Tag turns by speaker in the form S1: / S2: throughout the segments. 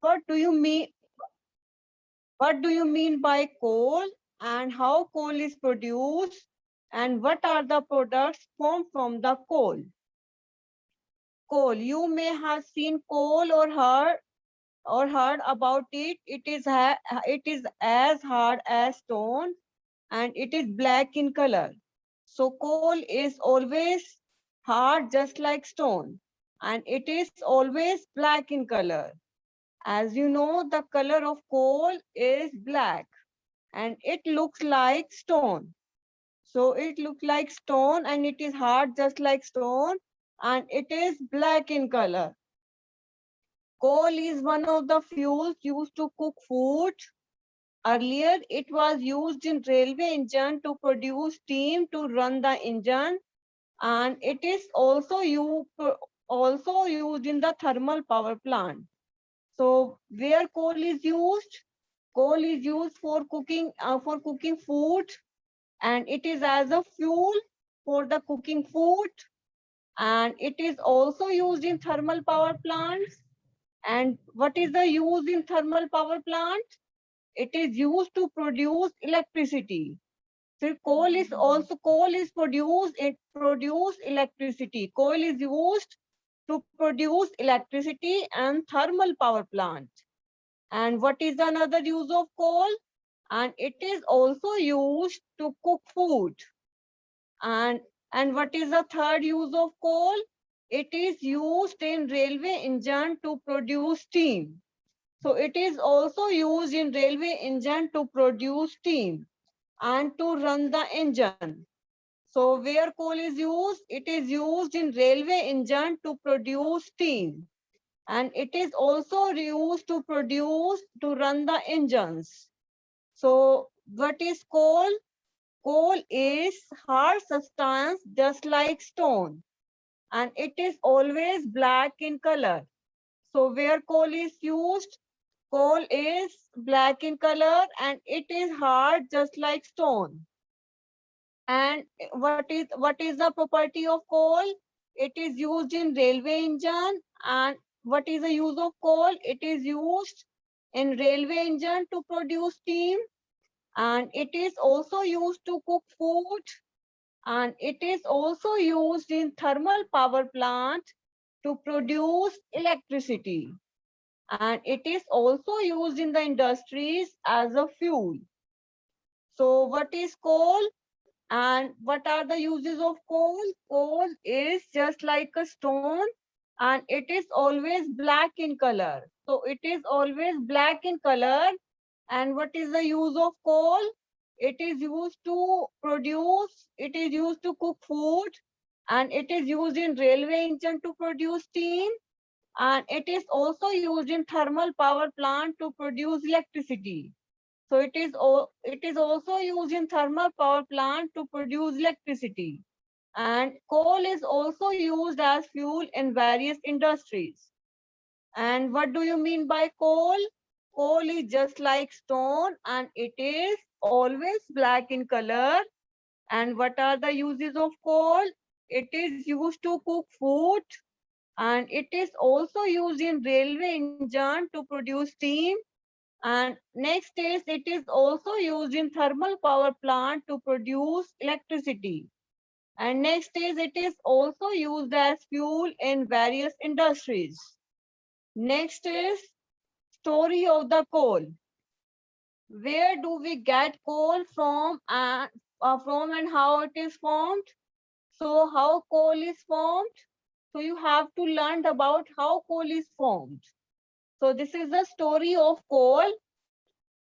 S1: what do you mean? What do you mean by coal and how coal is produced and what are the products formed from the coal? Coal. You may have seen coal or heard about it. It is as hard as stone and it is black in color. So coal is always hard just like stone and it is always black in color. As you know, the color of coal is black and it looks like stone. So it looks like stone and it is hard just like stone and it is black in color. Coal is one of the fuels used to cook food. Earlier, it was used in railway engine to produce steam to run the engine, and it is also used in the thermal power plant. So, where coal is used? Coal is used for cooking food, and it is as a fuel for the cooking food, and it is also used in thermal power plants. And what is the use in thermal power plant? It is used to produce electricity. So coal is produced, it produce electricity. Coal is used to produce electricity and thermal power plant. And what is another use of coal? And it is also used to cook food. And what is the third use of coal? It is used in railway engine to produce steam. So it is also used in railway engine to produce steam and to run the engine. So where coal is used? It is used in railway engine to produce steam. And it is also used to run the engines. So what is coal? Coal is hard substance just like stone. And it is always black in color. So where coal is used? Coal is black in color and it is hard just like stone. And what is the property of coal? It is used in railway engine. And what is the use of coal? It is used in railway engine to produce steam. And it is also used to cook food. And it is also used in thermal power plant to produce electricity. And it is also used in the industries as a fuel. So what is coal and what are the uses of coal? Coal is just like a stone and it is always black in color. So it is always black in color. And what is the use of coal? It is used to cook food and it is used in railway engine to produce steam and it is also used in thermal power plant to produce electricity. So it is also used in thermal power plant to produce electricity. And coal is also used as fuel in various industries. And what do you mean by coal? Coal is just like stone and it is always black in color. And what are the uses of coal? It is used to cook food and it is also used in railway engine to produce steam. And next is it is also used in thermal power plant to produce electricity. And next is it is also used as fuel in various industries. Next is story of the coal. Where do we get coal from and how it is formed? So how coal is formed? So you have to learn about how coal is formed. So this is the story of coal.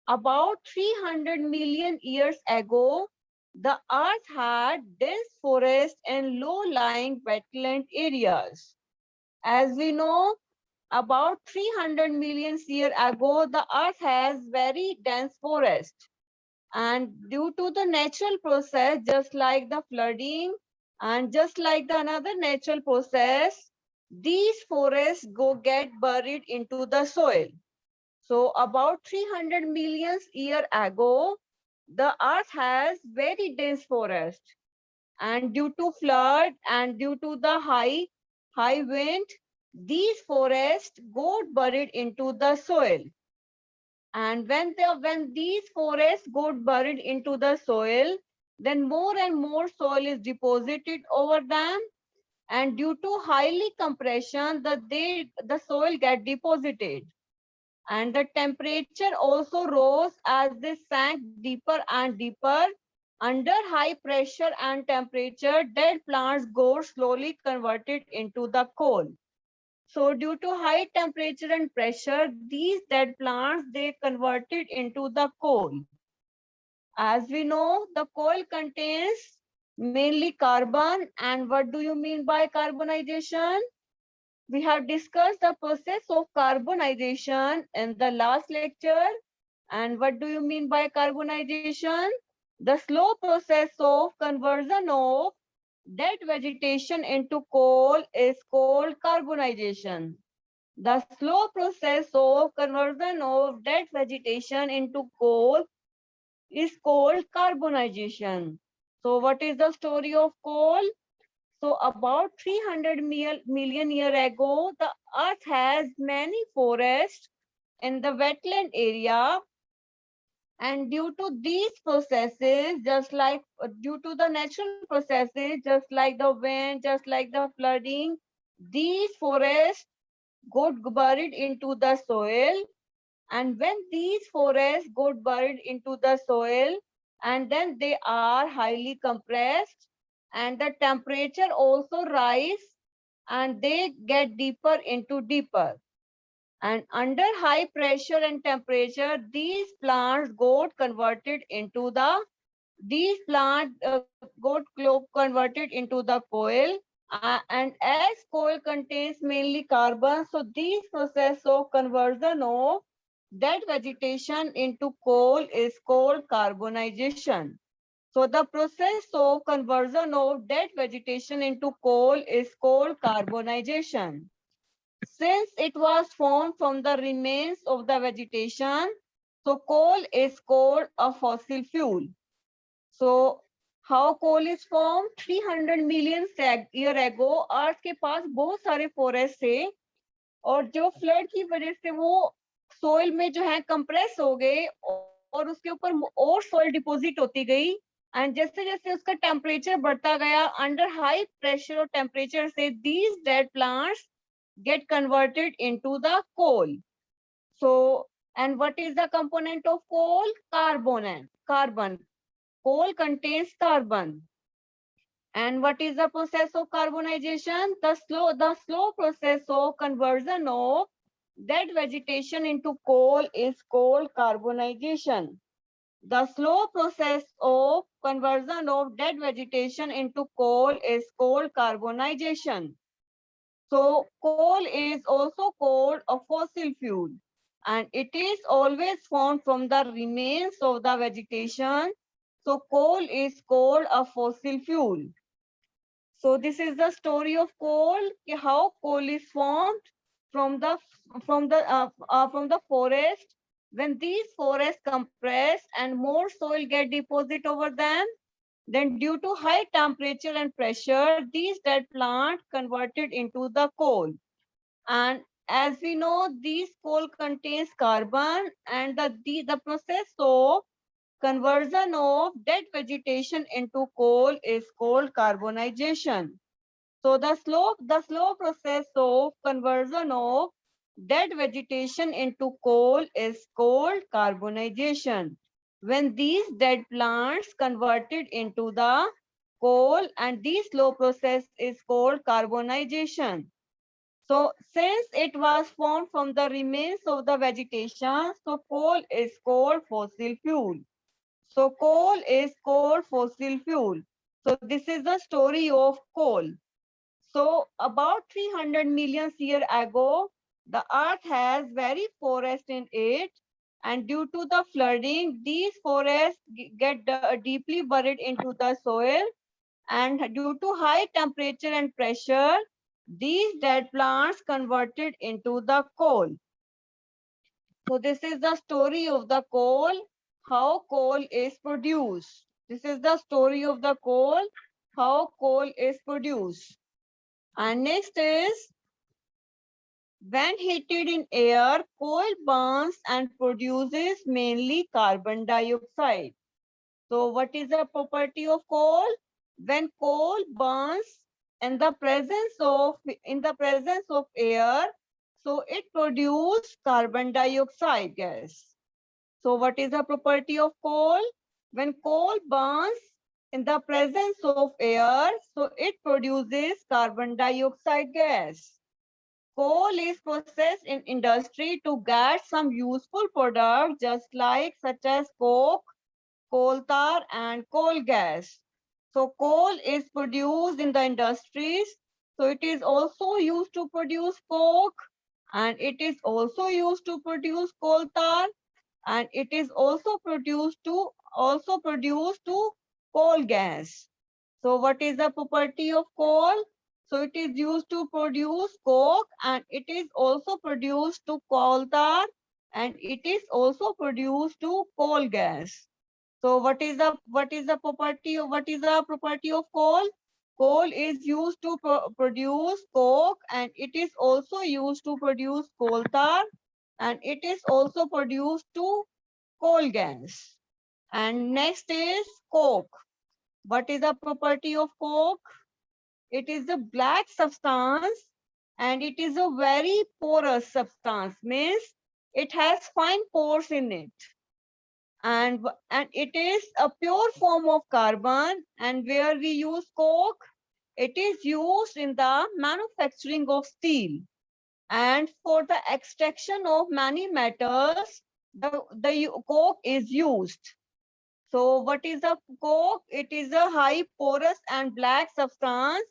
S1: About 300 million years ago, the earth had dense forest and low-lying wetland areas. As we know, about 300 million years ago, the earth has very dense forest. And due to the natural process, just like the flooding and just like the another natural process, these forests get buried into the soil. So about 300 million years ago, the earth has very dense forest. And due to flood and due to the high wind, these forests got buried into the soil. And when these forests got buried into the soil, then more and more soil is deposited over them. And due to highly compression, the soil get deposited. And the temperature also rose as they sank deeper and deeper. Under high pressure and temperature, dead plants got slowly converted into the coal. So due to high temperature and pressure, these dead plants, they converted into the coal. As we know, the coal contains mainly carbon. And what do you mean by carbonization? We have discussed the process of carbonization in the last lecture. And what do you mean by carbonization? The slow process of conversion of dead vegetation into coal is called carbonization. The slow process of conversion of dead vegetation into coal is called carbonization. So what is the story of coal? So about 300 million years ago, the earth has many forests in the wetland area. And due to these processes, due to the natural processes, just like the wind, just like the flooding, these forests got buried into the soil. And when these forests got buried into the soil, and then they are highly compressed, and the temperature also rise, and they get deeper into deeper. And under high pressure and temperature, these plants got converted into the these plants got converted into the coal. And as coal contains mainly carbon, so this process of conversion of dead vegetation into coal is called carbonization. So the process of conversion of dead vegetation into coal is called carbonization. Since it was formed from the remains of the vegetation, so coal is called a fossil fuel. So how coal is formed? 300 million year ago अर्थ के पास बहुत सारे forest थे और जो flood की वजह से वो सोइल में जो है कंप्रेस हो गए और उसके ऊपर और सोइल डिपॉजिट होती गई एंड जैसे जैसे उसका टेम्परेचर बढ़ता गया अंडर हाई प्रेशर और टेम्परेचर से these dead plants get converted into the coal. So, and what is the component of coal? Carbon. Coal contains carbon. And what is the process of carbonization? The slow process of conversion of dead vegetation into coal is called carbonization. The slow process of conversion of dead vegetation into coal is called carbonization. So coal is also called a fossil fuel, and it is always found from the remains of the vegetation. So coal is called a fossil fuel. So this is the story of coal, how coal is formed from the from the forest. When these forests compress and more soil get deposit over them, then due to high temperature and pressure, these dead plants converted into the coal. And as we know, these coal contains carbon, and the process of conversion of dead vegetation into coal is called carbonization. So the slow process of conversion of dead vegetation into coal is called carbonization. When these dead plants converted into the coal, and this slow process is called carbonization. So since it was formed from the remains of the vegetation, so coal is called fossil fuel. So coal is called fossil fuel. So this is the story of coal. So about 300 million years ago, the earth has very forest in it, and due to the flooding, these forests get deeply buried into the soil, and due to high temperature and pressure, these dead plants converted into the coal. So this is the story of the coal, how coal is produced. This is the story of the coal, how coal is produced. And next is When heated in air, coal burns and produces mainly carbon dioxide. So what is the property of coal? When coal burns in the presence of air, so it produces carbon dioxide gas. So what is the property of coal? When coal burns in the presence of air, so it produces carbon dioxide gas. Coal is processed in industry to get some useful products just like such as coke, coal tar and coal gas. So coal is produced in the industries. So it is also used to produce coke and it is also used to produce coal tar and it is also produced to coal gas. So what is the property of coal? So it is used to produce coke and it is also produced to coal tar and it is also produced to coal gas. So what is the property of coal? Coal is used to produce coke and it is also used to produce coal tar and it is also produced to coal gas. And next is coke. What is the property of coke? It is a black substance and it is a very porous substance, means it has fine pores in it. And it is a pure form of carbon, and where we use coke, it is used in the manufacturing of steel. And for the extraction of many metals, the coke is used. So what is a coke? It is a high porous and black substance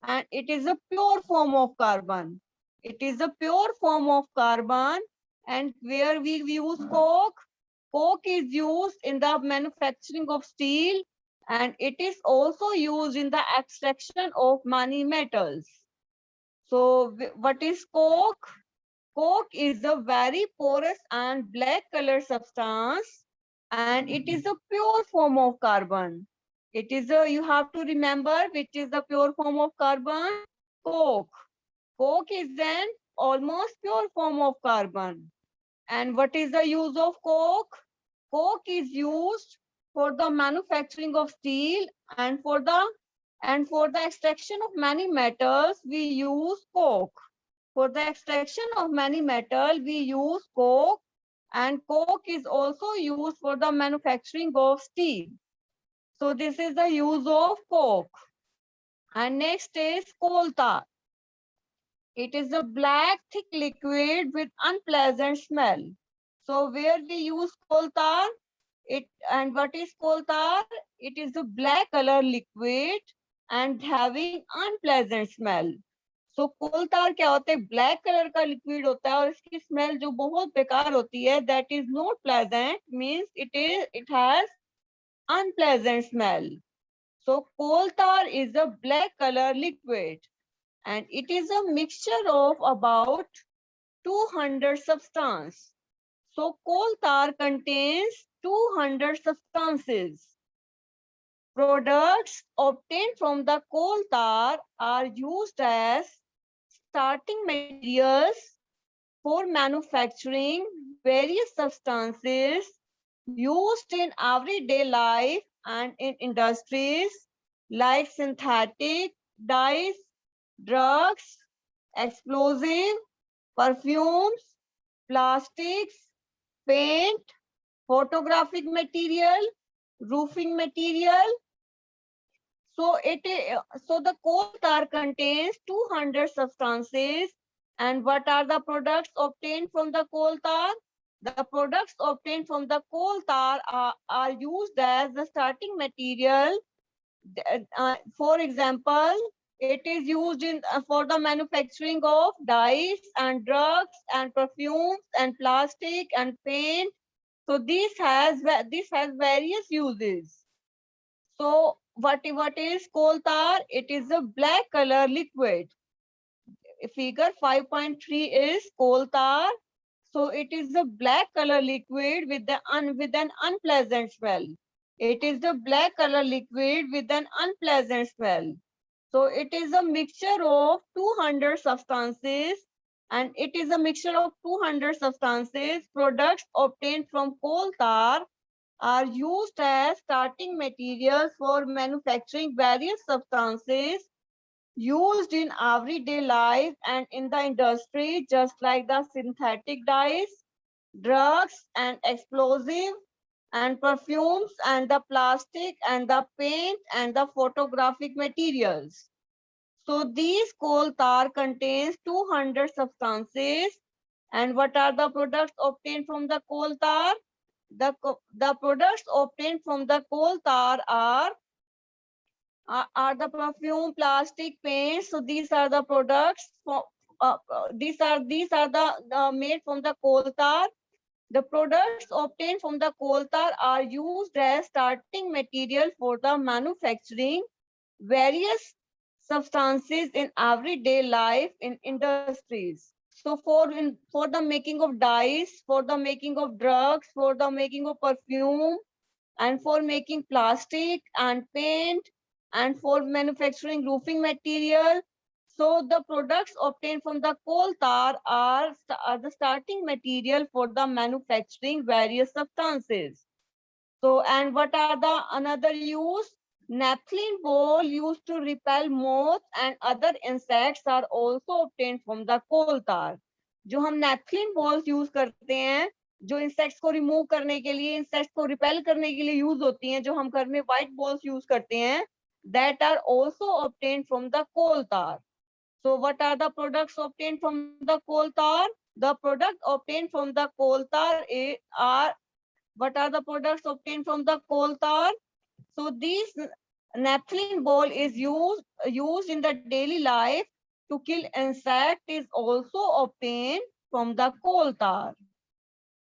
S1: and it is a pure form of carbon. It is a pure form of carbon and where we use coke, coke is used in the manufacturing of steel and it is also used in the extraction of many metals. So what is coke? Coke is a very porous and black color substance and it is a pure form of carbon. It is a, you have to remember which is the pure form of carbon, coke. Coke is an almost pure form of carbon. And what is the use of coke? Coke is used for the manufacturing of steel and for the extraction of many metals, we use coke. For the extraction of many metal, we use coke and coke is also used for the manufacturing of steel. So this is the use of coke. And next is coal tar. It is a black thick liquid with unpleasant smell. So where we use coal tar, what is coal tar? It is a black color liquid and having unpleasant smell. So coal तार क्या होता है, black colour का liquid होता है और इसकी smell जो बहुत बेकार होती है, that is not pleasant, means it has unpleasant smell. So coal tar is a black colour liquid and it is a mixture of about 200 substance. So coal tar contains 200 substances. Products obtained from the coal tar are used as starting materials for manufacturing various substances used in everyday life and in industries like synthetic dyes, drugs, explosive, perfumes, plastics, paint, photographic material, roofing material. So the coal tar contains 200 substances. And what are the products obtained from the coal tar? The products obtained from the coal tar are used as the starting material. For example, it is used for the manufacturing of dyes and drugs and perfumes and plastic and paint. So this has various uses. So what is coal tar? It is a black color liquid. Figure 5.3 is coal tar. So it is a black color liquid with an unpleasant smell. It is the black color liquid with an unpleasant smell. So it is a mixture of 200 substances and it is a mixture of 200 substances. Products obtained from coal tar are used as starting materials for manufacturing various substances used in everyday life and in the industry, just like the synthetic dyes, drugs and explosive and perfumes and the plastic and the paint and the photographic materials. So these coal tar contains 200 substances. And what are the products obtained from the coal tar? The products obtained from the coal tar are the perfume, plastic, paint. So these are the products for these are the made from the coal tar. The products obtained from the coal tar are used as starting material for the manufacturing various substances in everyday life in industries. So for the making of dyes, for the making of drugs, for the making of perfume, and for making plastic and paint, and for manufacturing roofing material. So the products obtained from the coal tar are the starting material for the manufacturing various substances. So, and what are the another use? Naphthalene ball used to repel moths and other insects are also obtained from the coal tar. जो हम naphthalene balls use करते हैं, जो insects को remove करने के लिए, insects को repel करने के लिए use होती हैं, जो हम घर में white balls use करते हैं, that are also obtained from the coal tar. So what are the products obtained from the coal tar? The product obtained from the coal tar are what are the products obtained from the coal tar? So these naphthalene ball is used in the daily life to kill insect is also obtained from the coal tar.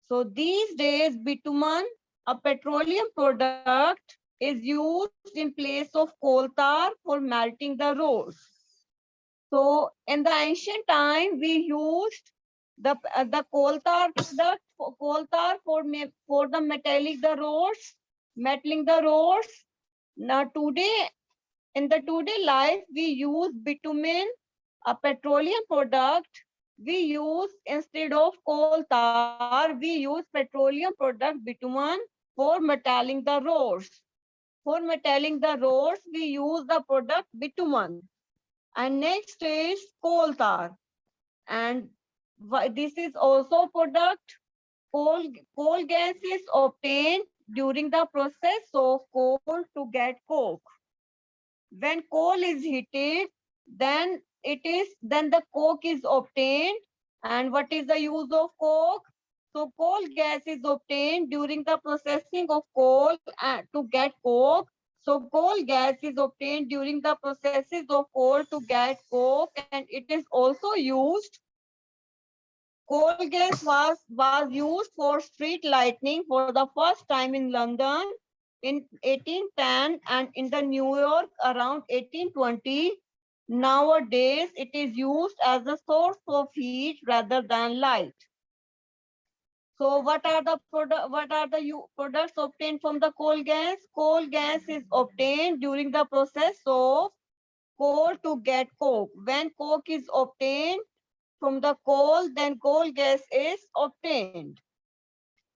S1: So these days bitumen, a petroleum product, is used in place of coal tar for melting the roads. So in the ancient time, we used the coal tar product for coal tar for the metallic the roads, metaling the roads. Now today in the today life, we use bitumen, a petroleum product. We use instead of coal tar, we use petroleum product bitumen for metalling the roads. For metalling the roads, we use the product bitumen. And next is coal tar. And this is also product. Coal gas is obtained during the process of coal to get coke. When coal is heated, then the coke is obtained. And what is the use of coke? So coal gas is obtained during the processing of coal to get coke. So coal gas is obtained during the processes of coal to get coke, and it is also used. Coal gas was used for street lighting for the first time in London in 1810 and in the New York around 1820. Nowadays, it is used as a source of heat rather than light. So what are the products obtained from the coal gas? Coal gas is obtained during the process of coal to get coke. When coke is obtained from the coal, then coal gas is obtained.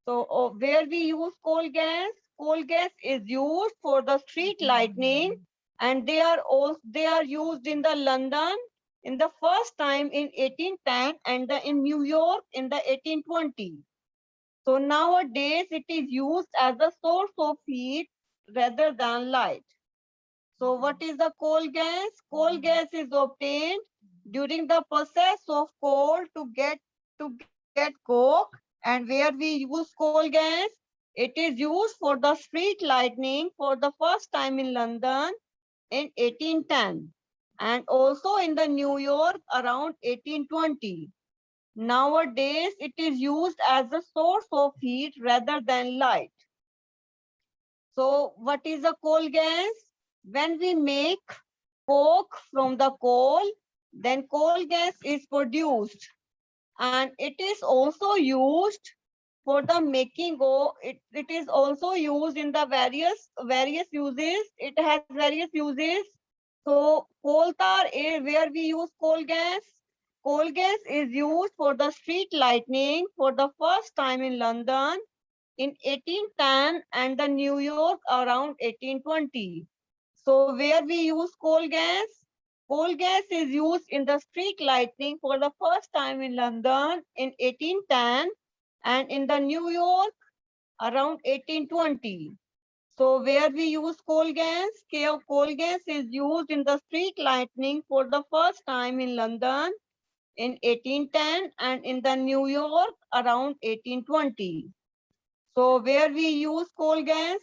S1: So where we use coal gas is used for the street lighting, and they are used in the London in the first time in 1810 and in New York in the 1820. So nowadays it is used as a source of heat rather than light. So what is the coal gas? Coal gas is obtained during the process of coal to get coke, and where we use coal gas, it is used for the street lighting for the first time in London in 1810 and also in the New York around 1820. Nowadays, it is used as a source of heat rather than light. So what is a coal gas? When we make coke from the coal, then coal gas is produced, and it is also used for the making of it is also used in the various uses. It has various uses. So coal tar is where we use coal gas. coal gas is used for the street lighting for the first time in London in 1810 and the New York around 1820. So where we use coal gas? Coal gas is used in the street lighting for the first time in London in 1810 and in the New York around 1820. So where we use coal gas? Coal gas is used in the street lighting for the first time in London in 1810 and in the New York around 1820. So where we use coal gas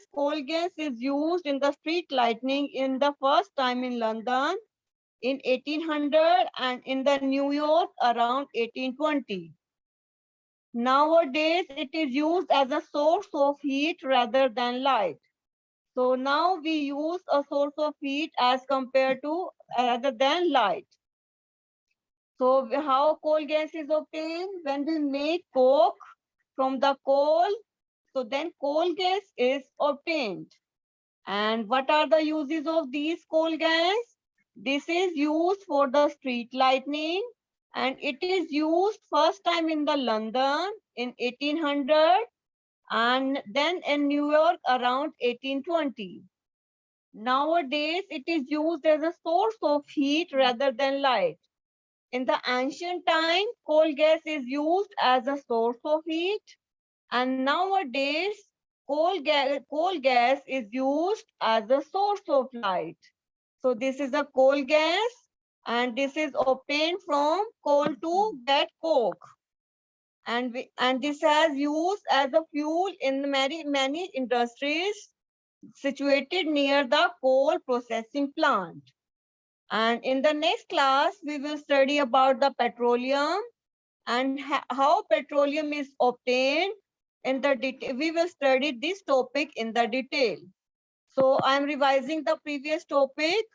S1: is used in the street lighting in the first time in London in 1800 and in the New York around 1820. Nowadays, it is used as a source of heat rather than light. So now we use a source of heat as compared to rather than light. So how coal gas is obtained? When we make coke from the coal, so then coal gas is obtained. And what are the uses of these coal gas? This is used for the street lighting and it is used first time in the London in 1800 and then in New York around 1820. Nowadays, it is used as a source of heat rather than light. In the ancient time, coal gas is used as a source of heat, and nowadays, coal gas is used as a source of light. So this is a coal gas, and this is obtained from coal to get coke. And this has used as a fuel in many industries situated near the coal processing plant. And in the next class, we will study about the petroleum and how petroleum is obtained in the detail. We will study this topic in the detail. So I'm revising the previous topic.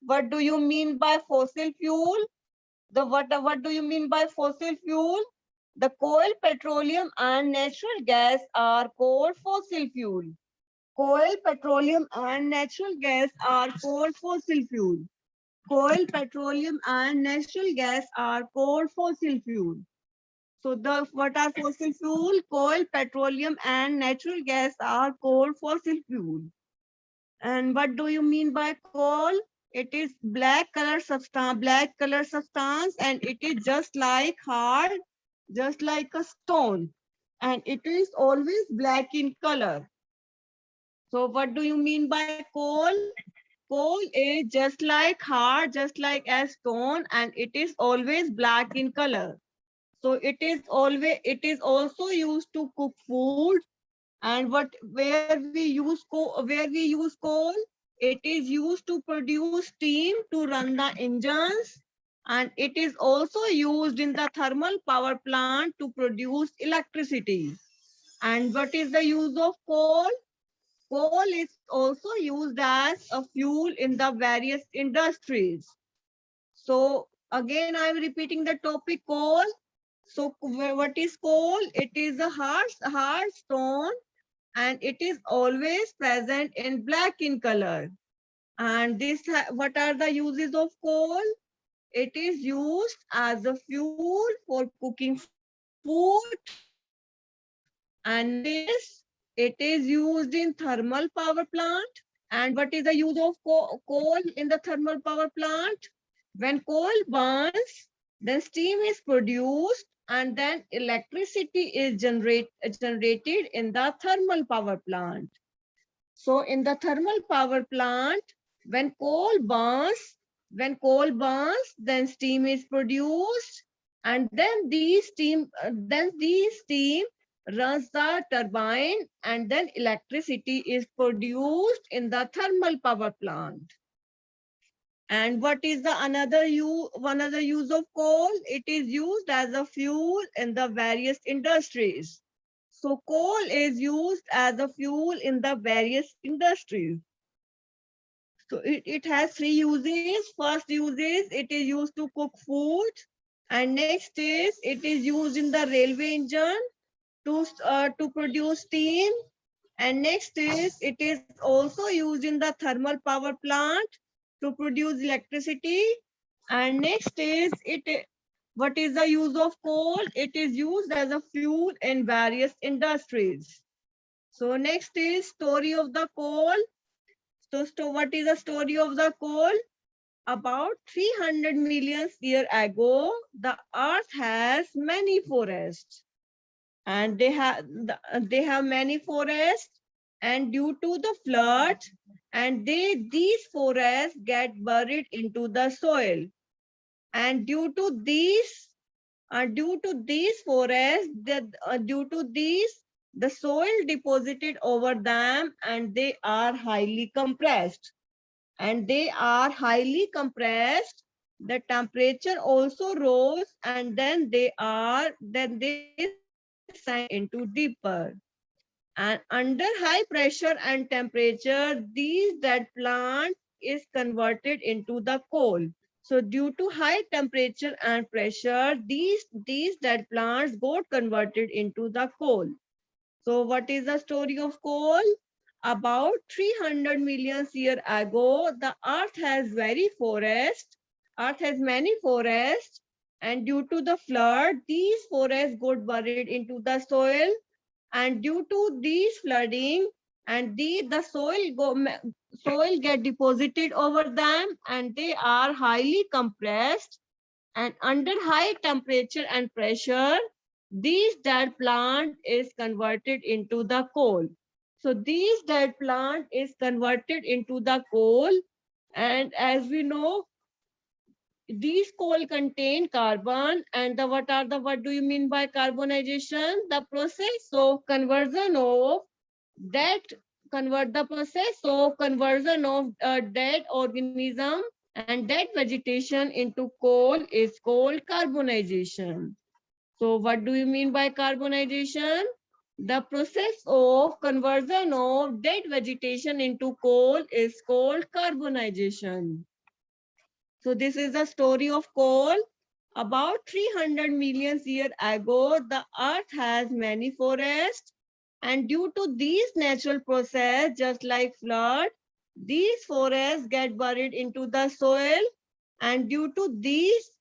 S1: What do you mean by fossil fuel? What do you mean by fossil fuel? The coal, petroleum, and natural gas are called fossil fuel. Coal, petroleum, and natural gas are called fossil fuel. Coal, petroleum, and natural gas are called fossil fuel. So what are fossil fuel? Coal, petroleum, and natural gas are called fossil fuel. And what do you mean by coal? It is black color substance, and it is just like hard, just like a stone, and it is always black in color. So what do you mean by coal? Coal is just like hard, just like a stone, and it is always black in color. So it is also used to cook food. And where we use coal, it is used to produce steam to run the engines, and it is also used in the thermal power plant to produce electricity. And what is the use of coal? Coal is also used as a fuel in the various industries. So again, I'm repeating the topic coal. So what is coal? It is a hard stone, and it is always present in black in color. And what are the uses of coal? It is used as a fuel for cooking food, and nowadays it is used in thermal power plant. And what is the use of coal in the thermal power plant? When coal burns, then steam is produced and then electricity is generated in the thermal power plant. So in the thermal power plant, when coal burns, then steam is produced, and then these steam runs the turbine, and then electricity is produced in the thermal power plant. And what is the another use of coal? It is used as a fuel in the various industries. So coal is used as a fuel in the various industries. So it has three uses. First use is it is used to cook food. And next is it is used in the railway engine to produce steam. And next is it is also used in the thermal power plant to produce electricity. And next is What is the use of coal? It is used as a fuel in various industries. So next is story of the coal. So what is the story of the coal? About 300 million years ago, the earth has many forests, and they have many forests, and due to the flood, and these forests get buried into the soil, and due to these forests, due to these, the soil deposited over them, and they are highly compressed. And they are highly compressed. The temperature also rose, and then they sank into deeper. And under high pressure and temperature, these dead plant is converted into the coal. So due to high temperature and pressure, these dead plants got converted into the coal. So what is the story of coal? About 300 million years ago, the earth has many forests, and due to the flood, these forests got buried into the soil, and due to these flooding, and the soil get deposited over them, and they are highly compressed, and under high temperature and pressure, these dead plant is converted into the coal. So these dead plant is converted into the coal, and as we know, these coal contain carbon, and what do you mean by carbonization? The process of conversion of that dead organism and dead vegetation into coal is called carbonization. So what do you mean by carbonization? The process of conversion of dead vegetation into coal is called carbonization. So this is the story of coal. About 300 million years ago, the earth has many forests, and due to these natural process, just like flood, these forests get buried into the soil, and due to these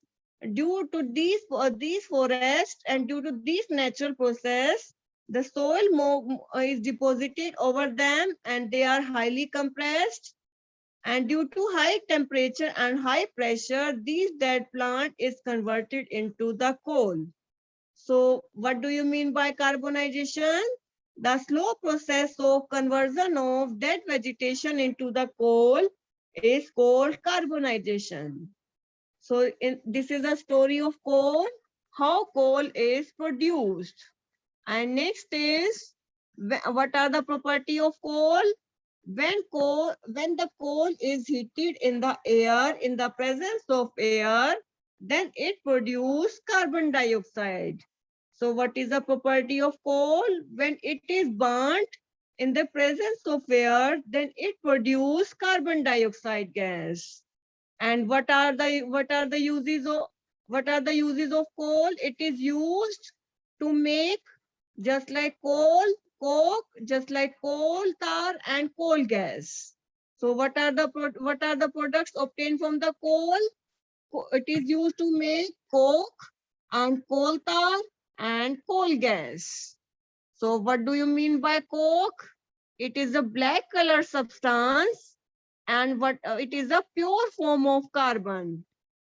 S1: forests and due to this natural process, the soil is deposited over them, and they are highly compressed, and due to high temperature and high pressure, these dead plant is converted into the coal. So what do you mean by carbonization? The slow process of conversion of dead vegetation into the coal is called carbonization. So this is a story of coal, how coal is produced. And next is, what are the property of coal? When the coal is heated in the air, in the presence of air, then it produces carbon dioxide. So what is the property of coal? When it is burnt in the presence of air, then it produces carbon dioxide gas. And what are the uses of coal? It is used to make, just like coke, just like coal tar and coal gas. So what are the products obtained from the coal? It is used to make coke and coal tar and coal gas. So what do you mean by coke? It is a black color substance, and it is a pure form of carbon.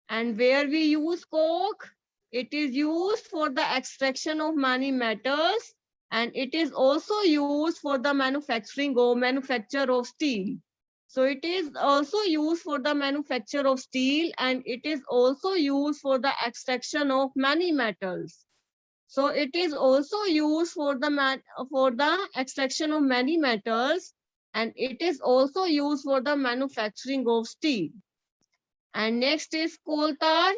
S1: And where we use coke, it is used for the extraction of many metals, and it is also used for the manufacture of steel. So it is also used for the manufacture of steel, and it is also used for the extraction of many metals. So it is also used for the extraction of many metals, and it is also used for the manufacturing of steel. And next is coal tar.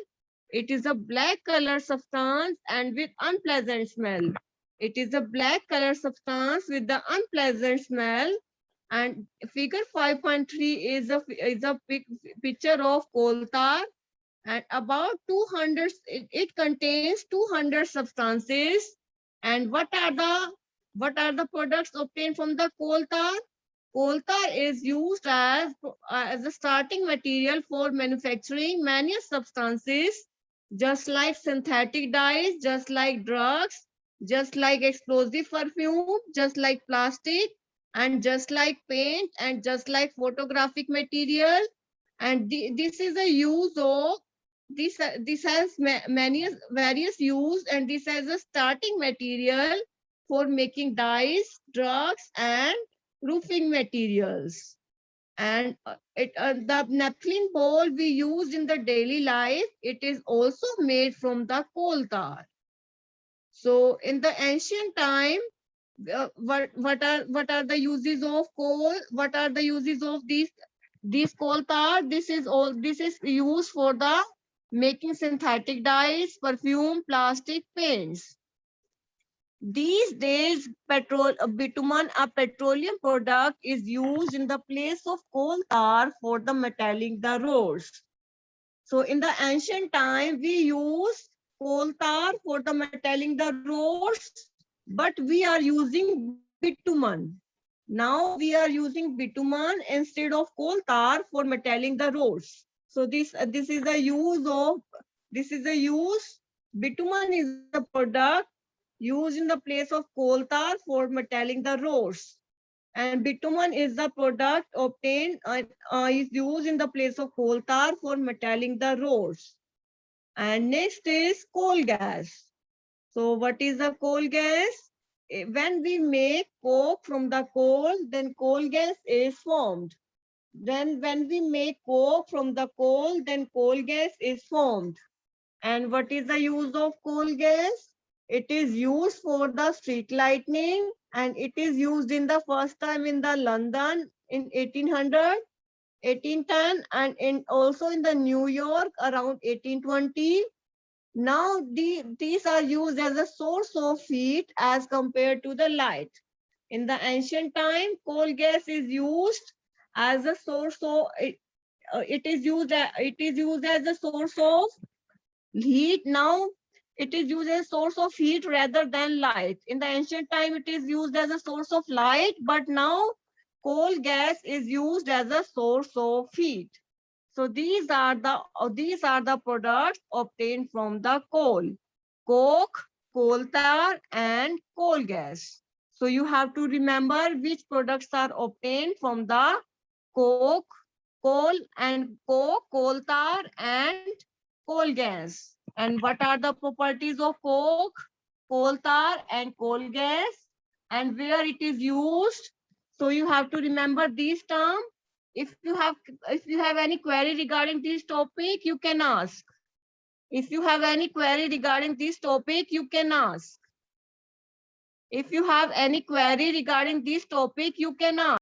S1: It is a black color substance and with unpleasant smell. It is a black color substance with the unpleasant smell. And figure 5.3 is a picture of coal tar. And about 200, it contains 200 substances. And what are the products obtained from the coal tar? Coal tar is used as a starting material for manufacturing many substances Just like synthetic dyes, just like drugs, just like explosive perfume, just like plastic, and just like paint, and just like photographic material. And this is a use of this has many various use, and this has a starting material for making dyes, drugs, and roofing materials. And the naphthalene bowl we use in the daily life, it is also made from the coal tar. So in the ancient time, what are the uses of coal? What are the uses of these coal tar? This is used for the making synthetic dyes, perfume, plastic, paints. These days, bitumen, a petroleum product, is used in the place of coal tar for the metallic the roads. So in the ancient time, we used coal tar for the metallic the roads, but we are using bitumen. Now we are using bitumen instead of coal tar for metallic the roads. So this is the use of bitumen is a product used in the place of coal tar for metallic the roads. And bitumen is the product obtained is used in the place of coal tar for metallic the roads. And next is coal gas. So what is the coal gas? When we make coke from the coal, then coal gas is formed. Then when we make coke from the coal, then coal gas is formed. And what is the use of coal gas? It is used for the street lighting, and it is used in the first time in the London in 1800, 1810, and also in the New York around 1820. Now these are used as a source of heat as compared to the light. In the ancient time, coal gas is used as a source of it is used as a source of heat. Now it is used as a source of heat rather than light. In the ancient time, it is used as a source of light, but now coal gas is used as a source of heat. So these are the products obtained from the coal: coke, coal tar, and coal gas. So you have to remember which products are obtained from the coke, coal tar, and coal gas. And what are the properties of coke, coal tar, and coal gas, and where it is used? So you have to remember these terms. If you have any query regarding this topic, you can ask. If you have any query regarding this topic, you can ask. If you have any query regarding this topic, you can ask.